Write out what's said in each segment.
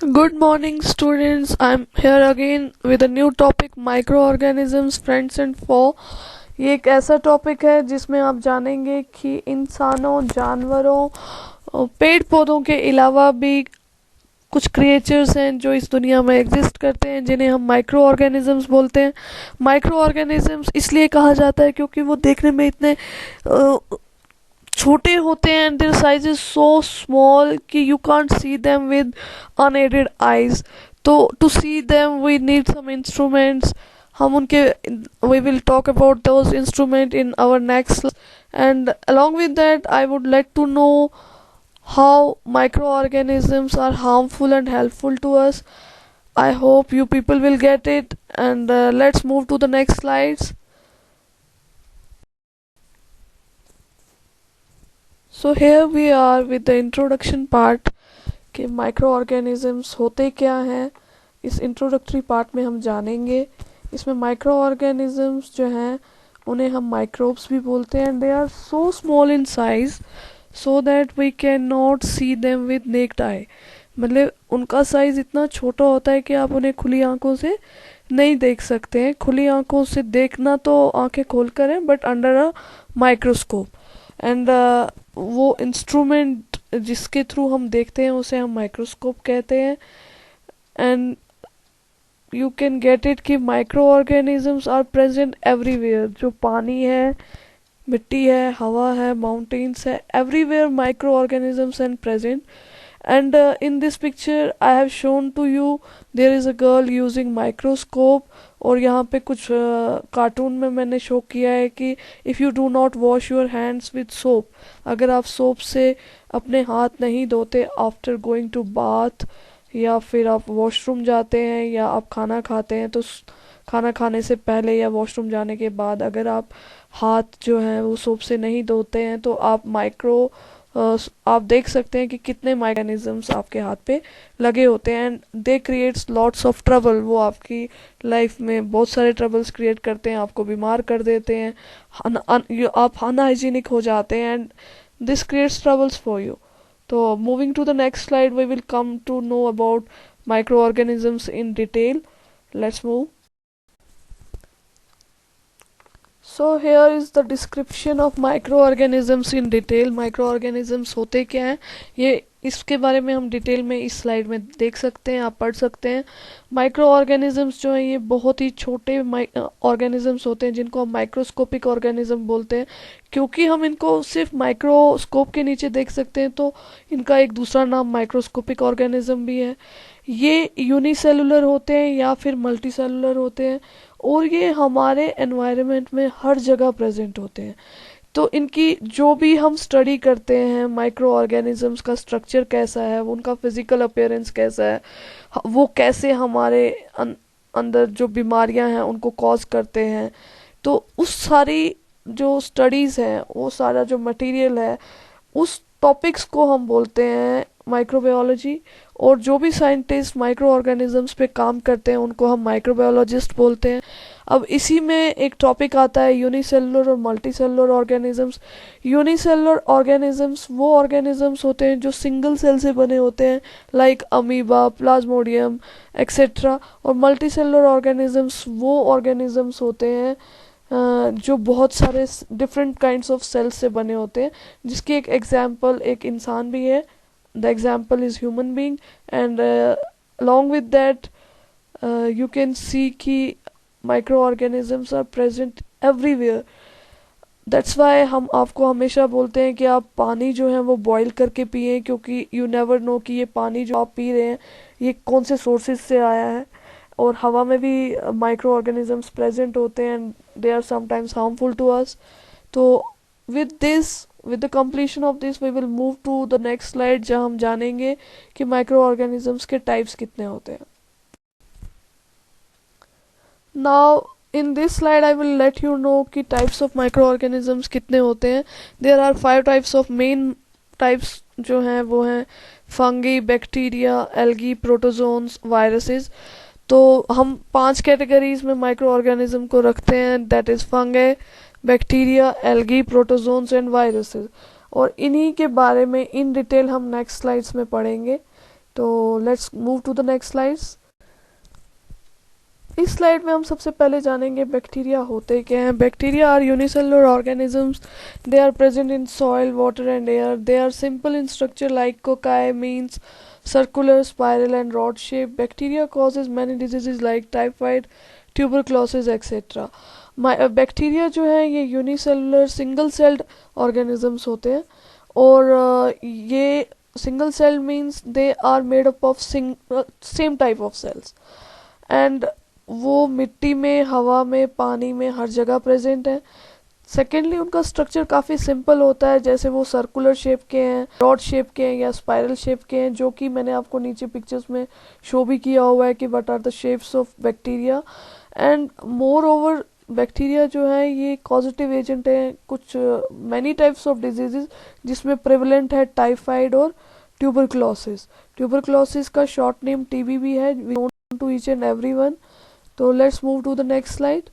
Good morning, students. I'm here again with a new topic microorganisms, friends and foe. ये एक ऐसा topic है जिसमें आप जानेंगे कि इंसानों, जानवरों, पेड़ पौधों के अलावा भी कुछ क्रिएचर्स हैं जो इस दुनिया में एग्जिस्ट करते हैं, जिन्हें हम माइक्रो ऑर्गेनिजम्स बोलते हैं। माइक्रो ऑर्गेनिजम्स इसलिए कहा जाता है क्योंकि वो देखने में इतने छोटे होते हैं, their size is so small कि you can't see them with unaided eyes. तो to see them we need some instruments. हम उनके we will talk about those instrument in our next, and along with that I would like to know how microorganisms are harmful and helpful to us. I hope you people will get it, and let's move to the next slides. So here we are with the introduction part कि micro organisms होते क्या हैं। इस introductory part में हम जानेंगे। इसमें micro organisms जो हैं उन्हें हम माइक्रोब्स भी बोलते हैं, and they are so small in size so that we can not see them with naked eye. मतलब उनका साइज इतना छोटा होता है कि आप उन्हें खुली आंखों से नहीं देख सकते हैं। खुली आंखों से देखना तो आंखें खोल कर है, but under a microscope. And वो इंस्ट्रूमेंट जिसके थ्रू हम देखते हैं उसे हम माइक्रोस्कोप कहते हैं। And you can get it कि micro organisms are present everywhere. जो पानी है, मिट्टी है, हवा है, माउंटेन्स है, everywhere micro organisms and present. And in this picture I have shown to you there is a girl using microscope, और यहाँ पे कुछ कार्टून में मैंने शो किया है कि if you do not wash your hands with soap, अगर आप सोप से अपने हाथ नहीं धोते आफ्टर गोइंग टू बाथ, या फिर आप वॉशरूम जाते हैं, या आप खाना खाते हैं, तो खाना खाने से पहले या वॉशरूम जाने के बाद अगर आप हाथ जो हैं वो सोप से नहीं धोते हैं तो आप देख सकते हैं कि कितने मैकेनिज्म्स आपके हाथ पे लगे होते हैं, and they creates lots of trouble. वो आपकी लाइफ में बहुत सारे ट्रबल्स क्रिएट करते हैं, आपको बीमार कर देते हैं, आप अनहाइजीनिक हो जाते हैं, and this creates troubles for you. तो moving to the next slide we will come to know about micro organisms in detail. Let's move. So here is the description of microorganisms in detail. Microorganisms होते क्या हैं, ये इसके बारे में हम detail में इस स्लाइड में देख सकते हैं, आप पढ़ सकते हैं। माइक्रो ऑर्गेनिजम्स जो हैं ये बहुत ही छोटे ऑर्गेनिजम्स होते हैं जिनको हम माइक्रोस्कोपिक ऑर्गेनिज्म बोलते हैं। क्योंकि हम इनको सिर्फ माइक्रोस्कोप के नीचे देख सकते हैं तो इनका एक दूसरा नाम माइक्रोस्कोपिक ऑर्गेनिज्म भी है। ये यूनिसेलुलर होते हैं या फिर मल्टीसेलुलर होते हैं, और ये हमारे एनवायरनमेंट में हर जगह प्रेजेंट होते हैं। तो इनकी जो भी हम स्टडी करते हैं, माइक्रो ऑर्गेनिजम्स का स्ट्रक्चर कैसा है, उनका फिजिकल अपीयरेंस कैसा है, वो कैसे हमारे अंदर जो बीमारियां हैं उनको कॉज करते हैं, तो उस सारी जो स्टडीज़ हैं, वो सारा जो मटेरियल है, उस टॉपिक्स को हम बोलते हैं माइक्रोबायोलॉजी। और जो भी साइंटिस्ट माइक्रो ऑर्गेनिजम्स पे काम करते हैं उनको हम माइक्रोबायोलॉजिस्ट बोलते हैं। अब इसी में एक टॉपिक आता है यूनिसेलुलर और मल्टीसेलुलर ऑर्गेनिजम्स। यूनिसेलुलर ऑर्गेनिजम्स वो ऑर्गेनिजम्स होते हैं जो सिंगल सेल से बने होते हैं, लाइक अमीबा, प्लाज्मोडियम एक्सेट्रा। और मल्टीसेलुलर ऑर्गेनिजम्स वो ऑर्गेनिजम्स होते हैं जो बहुत सारे डिफरेंट काइंड्स ऑफ सेल्स से बने होते हैं, जिसकी एक एग्जांपल एक इंसान भी है। The example is human being, and along with that you can see कि microorganisms are present everywhere. That's why हम आपको हमेशा बोलते हैं कि आप पानी जो है वो बॉईल करके पिए, क्योंकि यू नेवर नो कि ये पानी जो आप पी रहे हैं ये कौन से सोर्सेज से आया है। और हवा में भी माइक्रो ऑर्गेनिजम्स प्रेजेंट होते हैं, and they are sometimes harmful to us. तो with the completion of this we will move to the next slide, जहाँ हम जानेंगे कि माइक्रो ऑर्गेनिजम्स के टाइप्स कितने होते हैं। Now in this slide I will let you know कि टाइप्स ऑफ माइक्रो ऑर्गेनिजम्स कितने होते हैं। There are 5 types of main types जो हैं वो हैं fungi, bacteria, algae, protozoans, viruses. तो हम 5 कैटेगरीज में माइक्रो ऑर्गेनिज्म को रखते हैं, that is fungi, bacteria, algae, protozoans and viruses. और इन्हीं के बारे में इन डिटेल हम नेक्स्ट स्लाइड्स में पढ़ेंगे तो let's move to the next slides. इस स्लाइड में हम सबसे पहले जानेंगे बैक्टीरिया होते क्या हैं। Bacteria are unicellular organisms, they are present in soil, water and air, they are simple in structure like cocci, means circular, spiral and rod shape. Bacteria causes many diseases like typhoid, tuberculosis etc. Bacteria जो है ये unicellular single celled organisms होते हैं और ये single cell means they are made up of same type of cells and वो मिट्टी में, हवा में, पानी में हर जगह प्रेजेंट है। सेकेंडली उनका स्ट्रक्चर काफ़ी सिंपल होता है, जैसे वो सर्कुलर शेप के हैं, रॉड शेप के हैं या स्पाइरल शेप के हैं, जो कि मैंने आपको नीचे पिक्चर्स में शो भी किया हुआ है कि what are the shapes of bacteria. And moreover bacteria जो है ये कॉजेटिव एजेंट है कुछ मैनी टाइप्स ऑफ डिजीजेस जिसमें प्रेवलेंट है टाइफाइड और ट्यूबरक्लोसिस। ट्यूबरक्लोसिस का शॉर्ट नेम टीबी भी है, known to each and everyone. तो let's move to the next slide.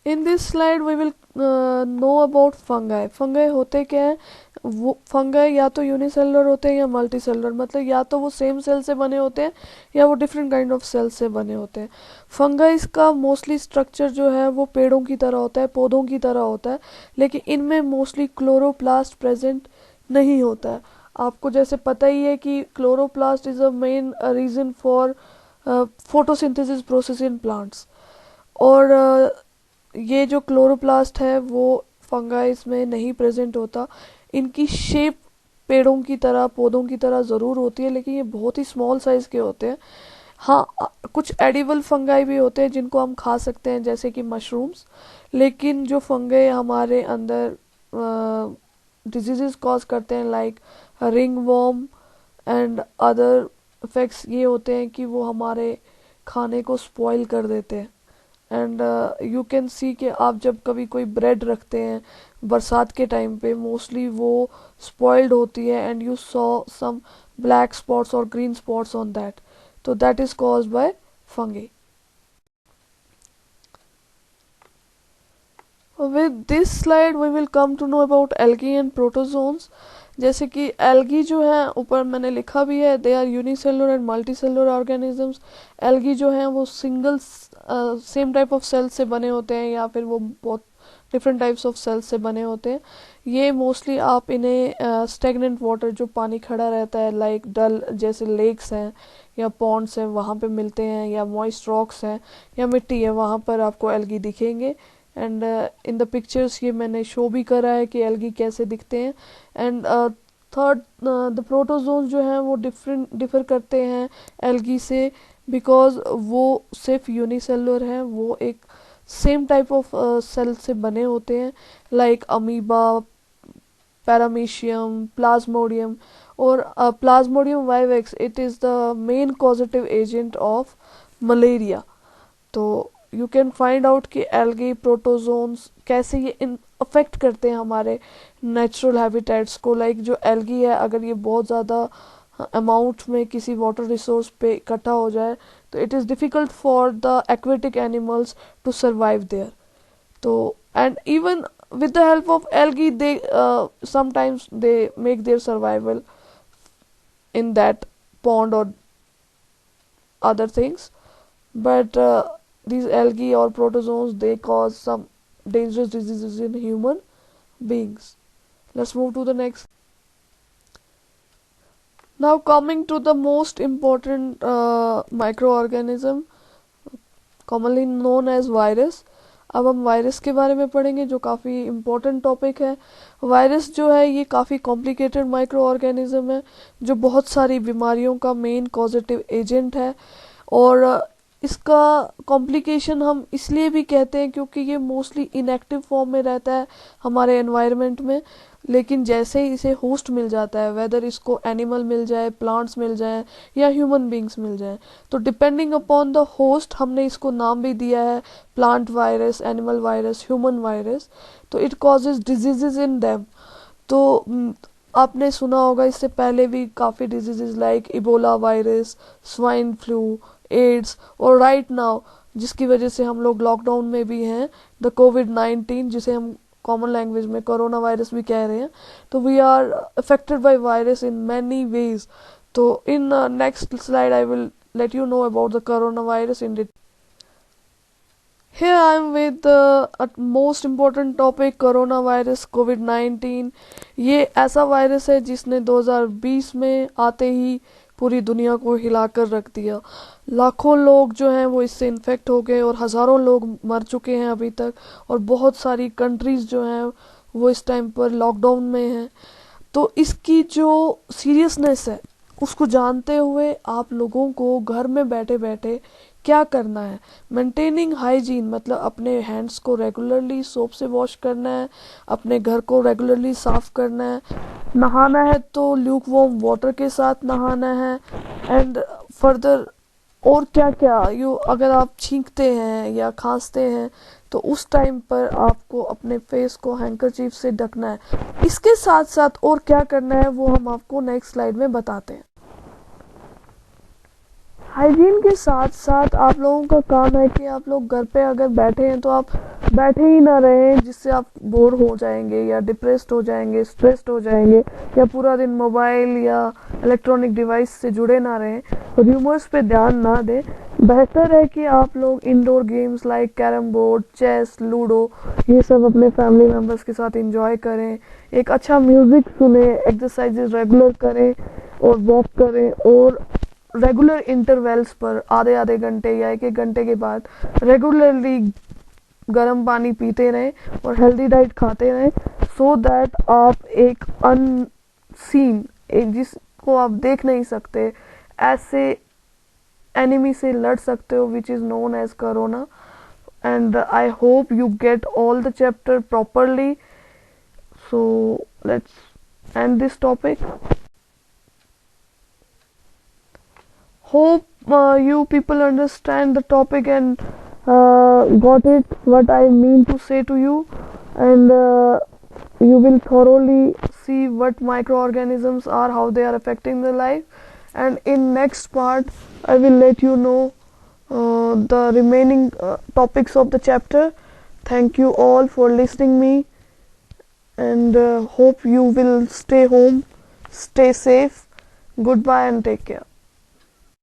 In this slide we will know about fungi. Fungi होते क्या हैं? वो फंगाई या तो यूनिसेलुलर होते हैं या मल्टी सेलुलर, मतलब या तो वो सेम सेल से बने होते हैं या वो डिफरेंट काइंड ऑफ सेल से बने होते हैं। फंगाइस का मोस्टली स्ट्रक्चर जो है वो पेड़ों की तरह होता है, पौधों की तरह होता है, लेकिन इनमें मोस्टली क्लोरोप्लास्ट प्रेजेंट नहीं होता है। आपको जैसे पता ही है कि chloroplast is a main reason for photosynthesis process in plants. और ये जो क्लोरोप्लास्ट है वो फंगाइस में नहीं प्रेजेंट होता। इनकी शेप पेड़ों की तरह, पौधों की तरह ज़रूर होती है, लेकिन ये बहुत ही स्मॉल साइज़ के होते हैं। हाँ, कुछ एडिबल फंगाई भी होते हैं जिनको हम खा सकते हैं, जैसे कि मशरूम्स, लेकिन जो फंगाई हमारे अंदर डिजीज़ कॉज करते हैं like ringworm and other effects, ये होते हैं कि वो हमारे खाने को स्पॉइल कर देते हैं। एंड यू कैन सी कि आप जब कभी कोई ब्रेड रखते हैं बरसात के टाइम पे, मोस्टली वो स्पॉइल्ड होती है and you saw some black spots और ग्रीन स्पॉट्स ऑन दैट, तो that is caused by fungi. With this slide we will come to know about algae and protozoans। जैसे कि एल्गी जो है, ऊपर मैंने लिखा भी है, they are unicellular and multicellular organisms. Algae जो है वो single same type of cells से बने होते हैं या फिर वो बहुत डिफरेंट टाइप्स ऑफ सेल्स से बने होते हैं। ये मोस्टली आप इन्हें स्टेगनेंट वाटर, जो पानी खड़ा रहता है लाइक डल जैसे लेक्स हैं या पॉन्ड्स हैं वहाँ पे मिलते हैं, या मॉइस्ट रॉक्स हैं या मिट्टी है, वहाँ पर आपको एल्गी दिखेंगे। एंड इन द पिक्चर्स ये मैंने शो भी करा है कि एल्गी कैसे दिखते हैं। एंड थर्ड, द प्रोटोजोन्स जो हैं वो डिफर करते हैं एल्गी से, बिकॉज वो सिर्फ यूनिसेलुलर हैं, वो एक सेम टाइप ऑफ सेल से बने होते हैं लाइक अमीबा, पैरामीशियम, प्लाज्मोडियम। और Plasmodium vivax, it is the main causative agent of malaria. तो यू कैन फाइंड आउट कि एल्गी, प्रोटोजोन्स कैसे ये अफेक्ट करते हैं हमारे नेचुरल हैबिटेट्स को। लाइक जो एल्गी है, अगर ये बहुत ज़्यादा अमाउंट में किसी वाटर रिसोर्स पे इकट्ठा हो जाए तो it is difficult for the aquatic animals to survive there. तो and even with the help of algae they sometimes they make their survival in that pond or other things, but these algae or protozoans, they cause some dangerous diseases in human beings. Let's move to the next. Now coming to the most important microorganism commonly known as virus। अब हम virus के बारे में पढ़ेंगे जो काफ़ी important topic है। Virus जो है ये काफ़ी कॉम्प्लिकेटेड माइक्रो ऑर्गेनिज्म है जो बहुत सारी बीमारियों का मेन कॉजेटिव एजेंट है। और इसका कॉम्प्लिकेशन हम इसलिए भी कहते हैं क्योंकि ये मोस्टली इनएक्टिव फॉर्म में रहता है हमारे एनवायरनमेंट में, लेकिन जैसे ही इसे होस्ट मिल जाता है, वेदर इसको एनिमल मिल जाए, प्लांट्स मिल जाए या ह्यूमन बींग्स मिल जाए, तो डिपेंडिंग अपॉन द होस्ट हमने इसको नाम भी दिया है, plant virus, animal virus, human virus. तो it causes diseases in them. तो आपने सुना होगा इससे पहले भी काफ़ी diseases like Ebola virus, swine flu, AIDS, और राइट नाउ जिसकी वजह से हम लोग लॉकडाउन में भी हैं, द कोविड-19, जिसे हम कॉमन लैंग्वेज में कोरोना वायरस भी कह रहे हैं। तो we are affected by virus in many ways. तो in next slide I will let you know about the coronavirus in detail. Here I am with the most important topic coronavirus COVID-19। ये ऐसा virus है जिसने 2020 में आते ही पूरी दुनिया को हिलाकर रख दिया। लाखों लोग जो हैं वो इससे इन्फेक्ट हो गए और हज़ारों लोग मर चुके हैं अभी तक, और बहुत सारी कंट्रीज़ जो हैं वो इस टाइम पर लॉकडाउन में हैं। तो इसकी जो सीरियसनेस है उसको जानते हुए आप लोगों को घर में बैठे बैठे क्या करना है। मेंटेनिंग हाइजीन मतलब अपने हैंड्स को रेगुलरली सोप से वॉश करना है, अपने घर को रेगुलरली साफ़ करना है, नहाना है तो ल्यूक वार्म वाटर के साथ नहाना है। एंड फर्दर और क्या क्या, अगर आप छींकते हैं या खांसते हैं तो उस टाइम पर आपको अपने फेस को हैंकरचीफ से ढकना है। इसके साथ साथ और क्या करना है वो हम आपको नेक्स्ट स्लाइड में बताते हैं। हाइजीन के साथ साथ आप लोगों का काम है कि आप लोग घर पे अगर बैठे हैं तो आप बैठे ही ना रहें, जिससे आप बोर हो जाएंगे या डिप्रेस्ड हो जाएंगे, स्ट्रेस्ड हो जाएंगे, या पूरा दिन मोबाइल या इलेक्ट्रॉनिक डिवाइस से जुड़े ना रहें, र्यूमर्स पे ध्यान ना दें। बेहतर है कि आप लोग indoor games like carrom board, chess, ludo ये सब अपने फैमिली मेम्बर्स के साथ इंजॉय करें, एक अच्छा म्यूज़िक सुने, एक्सरसाइजेज रेगुलर करें और वॉक करें, और रेगुलर इंटरवल्स पर आधे आधे घंटे या एक एक घंटे के बाद रेगुलरली गर्म पानी पीते रहें और हेल्दी डाइट खाते रहें, सो दैट आप एक अनसीन, एक जिसको आप देख नहीं सकते, ऐसे एनिमी से लड़ सकते हो which is known as corona. And I hope you get all the chapter properly. So let's end this topic. Hope you people understand the topic and got it what I mean to say to you, and you will thoroughly see what microorganisms are, how they are affecting the life, and in next part I will let you know the remaining topics of the chapter. Thank you all for listening me, and hope you will stay home, stay safe. Goodbye and take care.